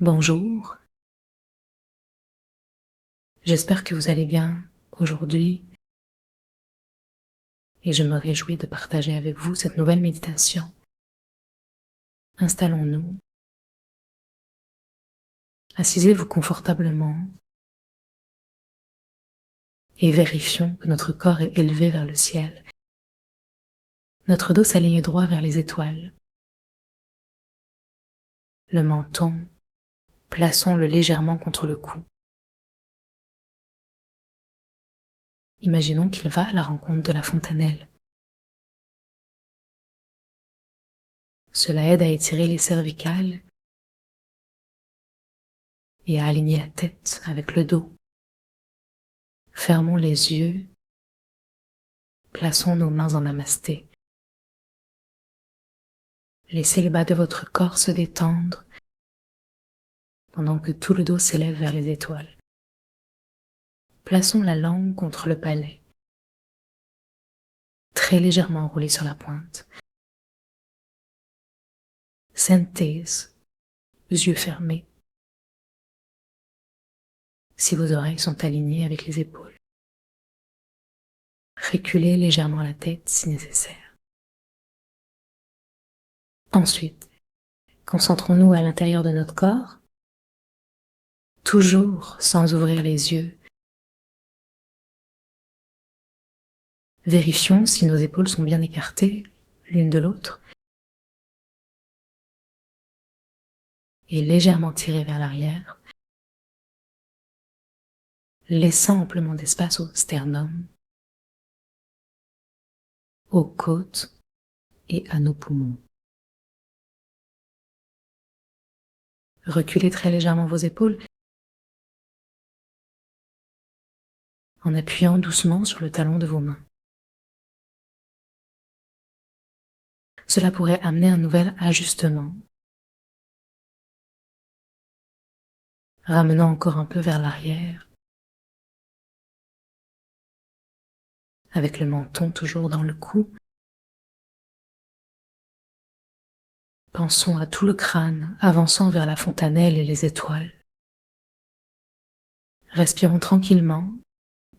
Bonjour, j'espère que vous allez bien aujourd'hui et je me réjouis de partager avec vous cette nouvelle méditation. Installons-nous, assisez-vous confortablement et vérifions que notre corps est élevé vers le ciel. Notre dos s'aligne droit vers les étoiles. Le menton, plaçons-le légèrement contre le cou. Imaginons qu'il va à la rencontre de la fontanelle. Cela aide à étirer les cervicales et à aligner la tête avec le dos. Fermons les yeux, plaçons nos mains en namasté. Laissez les bas de votre corps se détendre pendant que tout le dos s'élève vers les étoiles. Plaçons la langue contre le palais, très légèrement enroulée sur la pointe. Synthèse, yeux fermés, si vos oreilles sont alignées avec les épaules. Reculez légèrement la tête si nécessaire. Ensuite, concentrons-nous à l'intérieur de notre corps, toujours sans ouvrir les yeux. Vérifions si nos épaules sont bien écartées l'une de l'autre et légèrement tirées vers l'arrière, laissant amplement d'espace au sternum, aux côtes et à nos poumons. Reculez très légèrement vos épaules en appuyant doucement sur le talon de vos mains. Cela pourrait amener un nouvel ajustement. Ramenant encore un peu vers l'arrière, avec le menton toujours dans le cou. Pensons à tout le crâne avançant vers la fontanelle et les étoiles. Respirons tranquillement,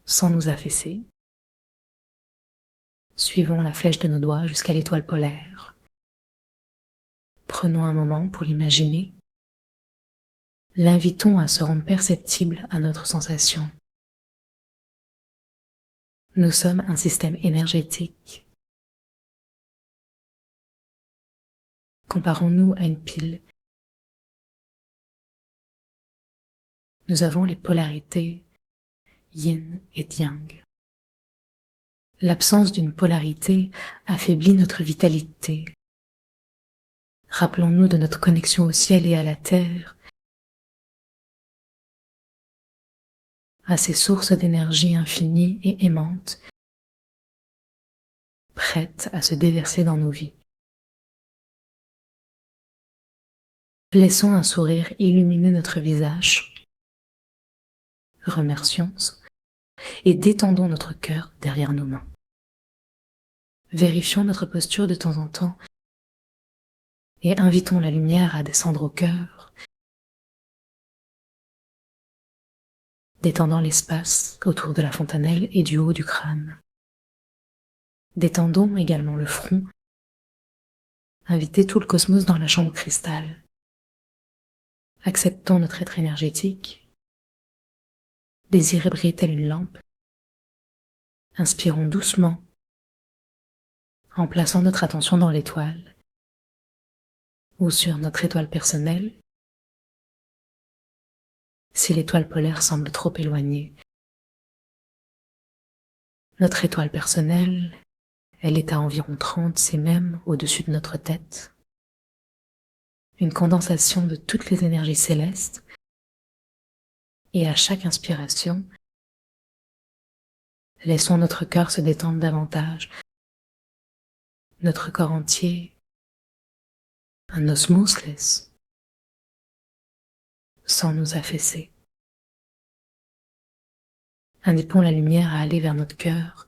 sans nous affaisser. Suivons la flèche de nos doigts jusqu'à l'étoile polaire. Prenons un moment pour l'imaginer. L'invitons à se rendre perceptible à notre sensation. Nous sommes un système énergétique. Comparons-nous à une pile. Nous avons les polarités yin et yang. L'absence d'une polarité affaiblit notre vitalité. Rappelons-nous de notre connexion au ciel et à la terre, à ces sources d'énergie infinies et aimantes, prêtes à se déverser dans nos vies. Laissons un sourire illuminer notre visage. Remercions et détendons notre cœur derrière nos mains. Vérifions notre posture de temps en temps et invitons la lumière à descendre au cœur, détendant l'espace autour de la fontanelle et du haut du crâne. Détendons également le front, invitez tout le cosmos dans la chambre cristal. Acceptons notre être énergétique, désirez briller telle une lampe. Inspirons doucement, en plaçant notre attention dans l'étoile, ou sur notre étoile personnelle, si l'étoile polaire semble trop éloignée. Notre étoile personnelle, elle est à environ 30 cm au-dessus de notre tête. Une condensation de toutes les énergies célestes, et à chaque inspiration, laissons notre cœur se détendre davantage, notre corps entier, un osmose sans nous affaisser. Invitons la lumière à aller vers notre cœur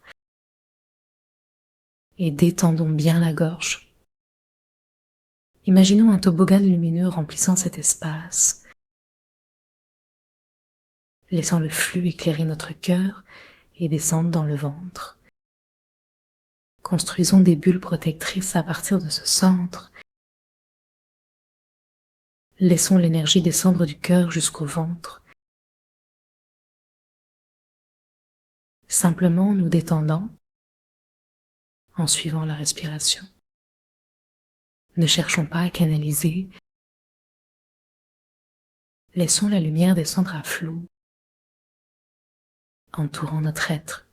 et détendons bien la gorge. Imaginons un toboggan lumineux remplissant cet espace, laissant le flux éclairer notre cœur et descendre dans le ventre. Construisons des bulles protectrices à partir de ce centre. Laissons l'énergie descendre du cœur jusqu'au ventre. Simplement nous détendant en suivant la respiration. Ne cherchons pas à canaliser. Laissons la lumière descendre à flot, entourant notre être.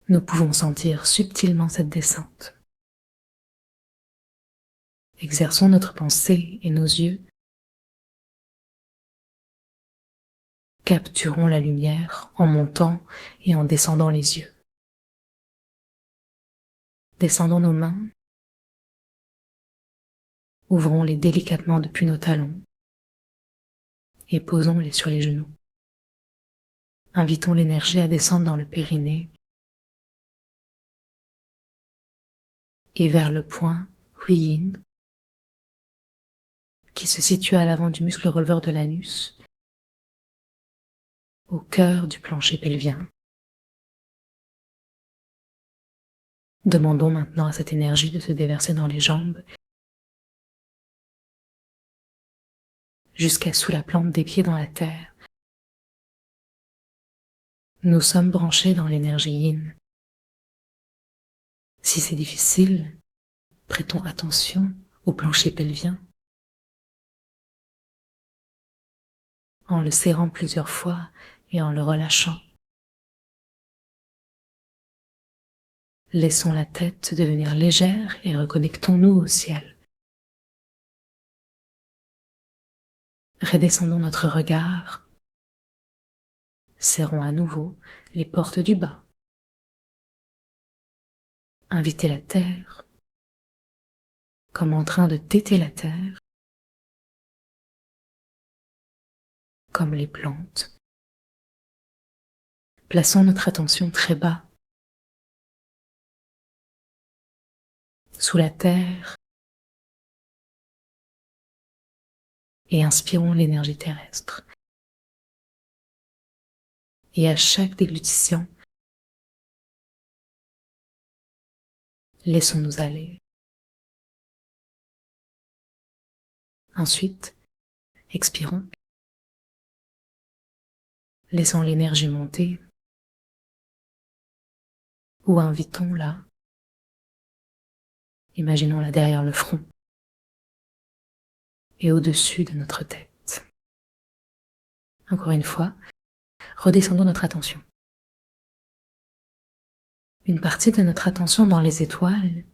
Nous pouvons sentir subtilement cette descente. Exerçons notre pensée et nos yeux. Capturons la lumière en montant et en descendant les yeux. Descendons nos mains. Ouvrons-les délicatement depuis nos talons et posons-les sur les genoux. Invitons l'énergie à descendre dans le périnée et vers le point Yin qui se situe à l'avant du muscle releveur de l'anus, au cœur du plancher pelvien. Demandons maintenant à cette énergie de se déverser dans les jambes jusqu'à sous la plante des pieds dans la terre. Nous sommes branchés dans l'énergie Yin. Si c'est difficile, prêtons attention au plancher pelvien en le serrant plusieurs fois et en le relâchant. Laissons la tête devenir légère et reconnectons-nous au ciel. Redescendons notre regard. Serrons à nouveau les portes du bas. Invitez la terre, comme en train de téter la terre, comme les plantes. Plaçons notre attention très bas, sous la terre, et inspirons l'énergie terrestre. Et à chaque déglutition, laissons-nous aller. Ensuite, expirons. Laissons l'énergie monter ou invitons-la. Imaginons-la derrière le front et au-dessus de notre tête. Encore une fois, redescendons notre attention. Une partie de notre attention dans les étoiles,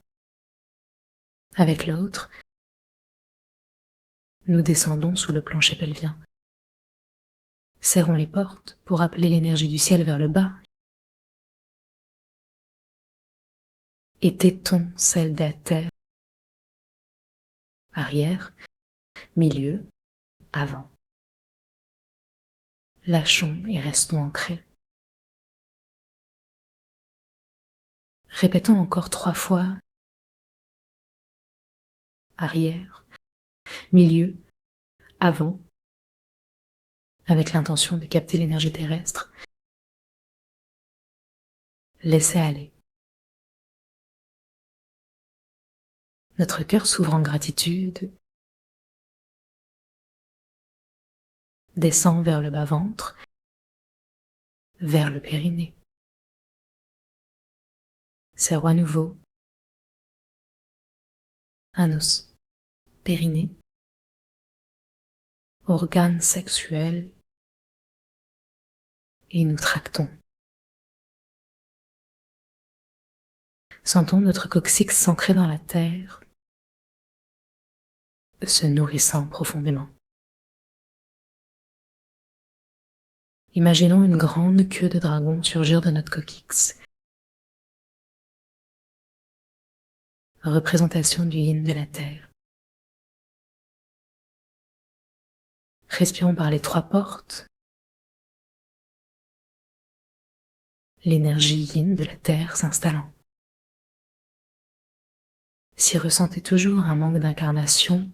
avec l'autre, nous descendons sous le plancher pelvien. Serrons les portes pour appeler l'énergie du ciel vers le bas et tétons celle de la terre, arrière, milieu, avant. Lâchons et restons ancrés. Répétons encore 3 fois. Arrière, milieu, avant, avec l'intention de capter l'énergie terrestre. Laissez aller. Notre cœur s'ouvre en gratitude, descend vers le bas-ventre, vers le périnée. Serre à nouveau. Anus, périnée, organes sexuels, et nous tractons. Sentons notre coccyx s'ancrer dans la terre, se nourrissant profondément. Imaginons une grande queue de dragon surgir de notre coccyx. Représentation du yin de la terre. Respirons par les 3 portes. L'énergie yin de la terre s'installant. Si ressentez toujours un manque d'incarnation,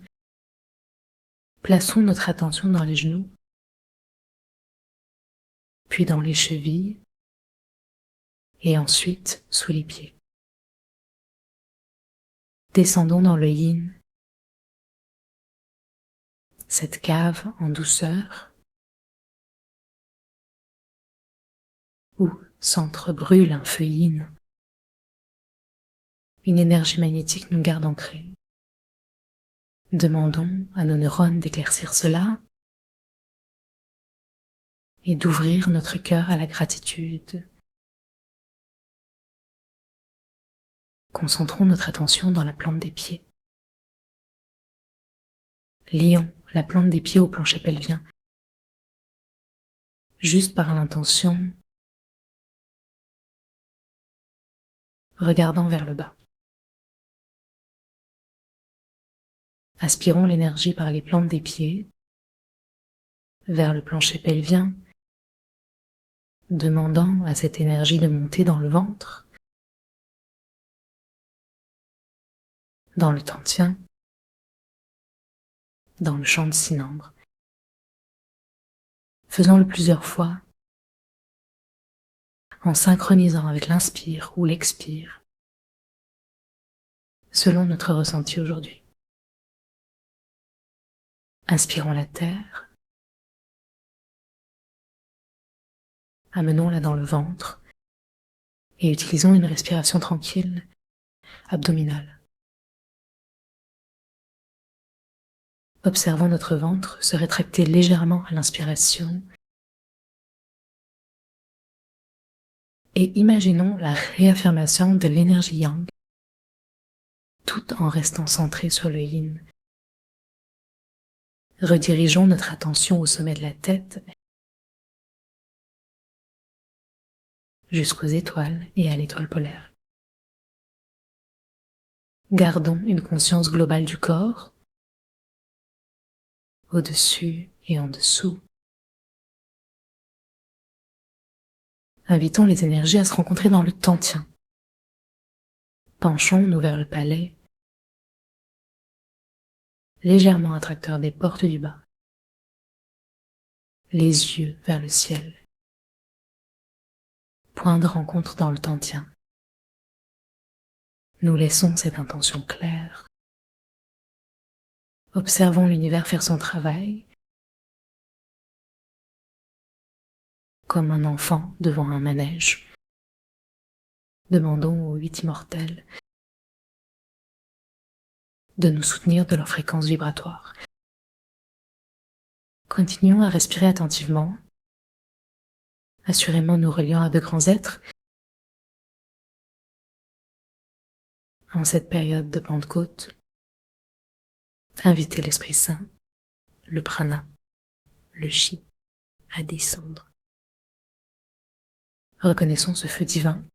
plaçons notre attention dans les genoux puis dans les chevilles, et ensuite sous les pieds. Descendons dans le yin, cette cave en douceur, où s'entrebrûle un feu yin. Une énergie magnétique nous garde ancrés. Demandons à nos neurones d'éclaircir cela et d'ouvrir notre cœur à la gratitude. Concentrons notre attention dans la plante des pieds. Lions la plante des pieds au plancher pelvien, juste par l'intention, regardant vers le bas. Aspirons l'énergie par les plantes des pieds vers le plancher pelvien, demandant à cette énergie de monter dans le ventre, dans le tantien, dans le champ de cylindre. Faisons-le plusieurs fois, en synchronisant avec l'inspire ou l'expire, selon notre ressenti aujourd'hui. Inspirons la terre, amenons-la dans le ventre et utilisons une respiration tranquille, abdominale. Observons notre ventre se rétracter légèrement à l'inspiration et imaginons la réaffirmation de l'énergie yang, tout en restant centré sur le yin. Redirigeons notre attention au sommet de la tête jusqu'aux étoiles et à l'étoile polaire. Gardons une conscience globale du corps, au-dessus et en dessous. Invitons les énergies à se rencontrer dans le tantien. Penchons-nous vers le palais, légèrement attracteur des portes du bas, les yeux vers le ciel. Point de rencontre dans le tantien. Nous laissons cette intention claire. Observons l'univers faire son travail, comme un enfant devant un manège. Demandons aux 8 immortels de nous soutenir de leur fréquence vibratoire. Continuons à respirer attentivement, assurément nous reliant à de grands êtres. En cette période de Pentecôte, invitez l'Esprit Saint, le prana, le chi, à descendre. Reconnaissons ce feu divin,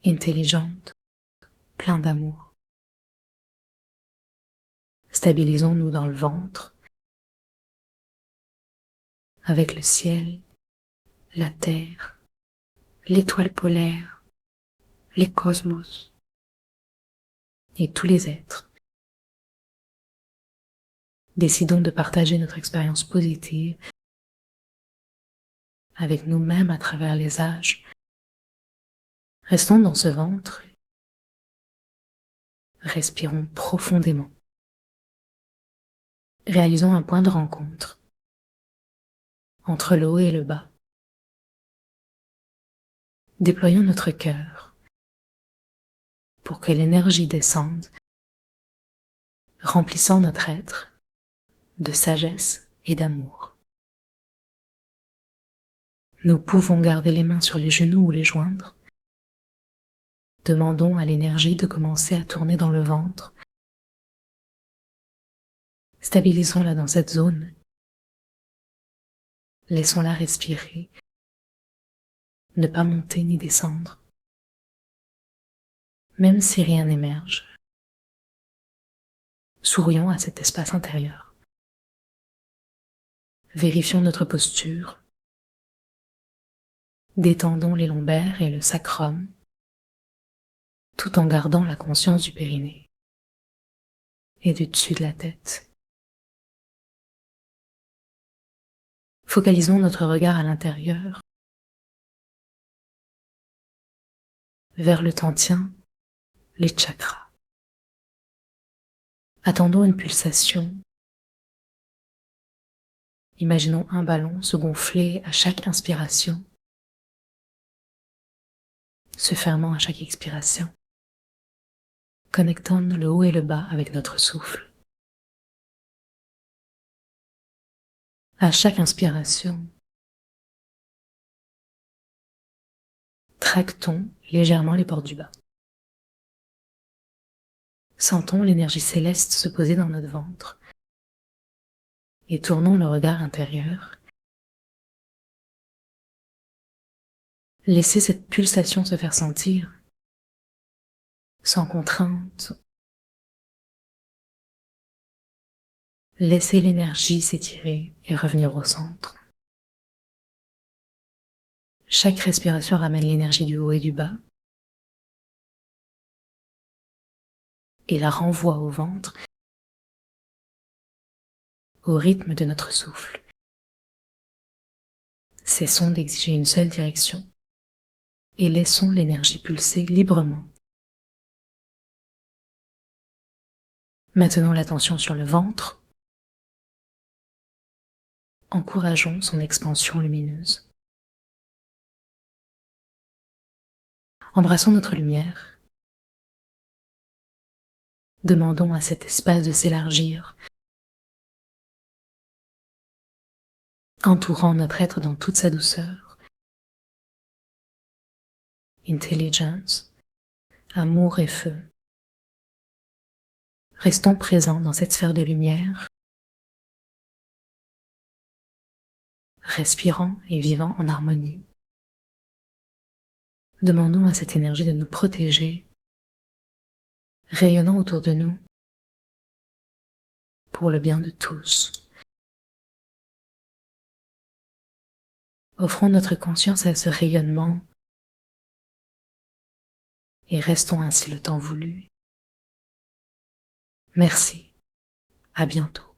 intelligente, plein d'amour. Stabilisons-nous dans le ventre, avec le ciel, la terre, l'étoile polaire, les cosmos et tous les êtres. Décidons de partager notre expérience positive avec nous-mêmes à travers les âges. Restons dans ce ventre, respirons profondément. Réalisons un point de rencontre entre le haut et le bas. Déployons notre cœur pour que l'énergie descende, remplissant notre être de sagesse et d'amour. Nous pouvons garder les mains sur les genoux ou les joindre. Demandons à l'énergie de commencer à tourner dans le ventre. Stabilisons-la dans cette zone. Laissons-la respirer, ne pas monter ni descendre. Même si rien n'émerge, sourions à cet espace intérieur. Vérifions notre posture. Détendons les lombaires et le sacrum, tout en gardant la conscience du périnée et du dessus de la tête. Focalisons notre regard à l'intérieur, vers le tantien, les chakras. Attendons une pulsation. Imaginons un ballon se gonfler à chaque inspiration, se fermant à chaque expiration, connectant le haut et le bas avec notre souffle. À chaque inspiration, tractons légèrement les portes du bas. Sentons l'énergie céleste se poser dans notre ventre et tournons le regard intérieur. Laissez cette pulsation se faire sentir, sans contrainte. Laissez l'énergie s'étirer et revenir au centre. Chaque respiration ramène l'énergie du haut et du bas et la renvoie au ventre, au rythme de notre souffle. Cessons d'exiger une seule direction et laissons l'énergie pulser librement. Maintenant l'attention sur le ventre. Encourageons son expansion lumineuse. Embrassons notre lumière. Demandons à cet espace de s'élargir, entourant notre être dans toute sa douceur. Intelligence, amour et feu. Restons présents dans cette sphère de lumière, respirant et vivant en harmonie. Demandons à cette énergie de nous protéger, rayonnant autour de nous pour le bien de tous. Offrons notre conscience à ce rayonnement et restons ainsi le temps voulu. Merci, à bientôt.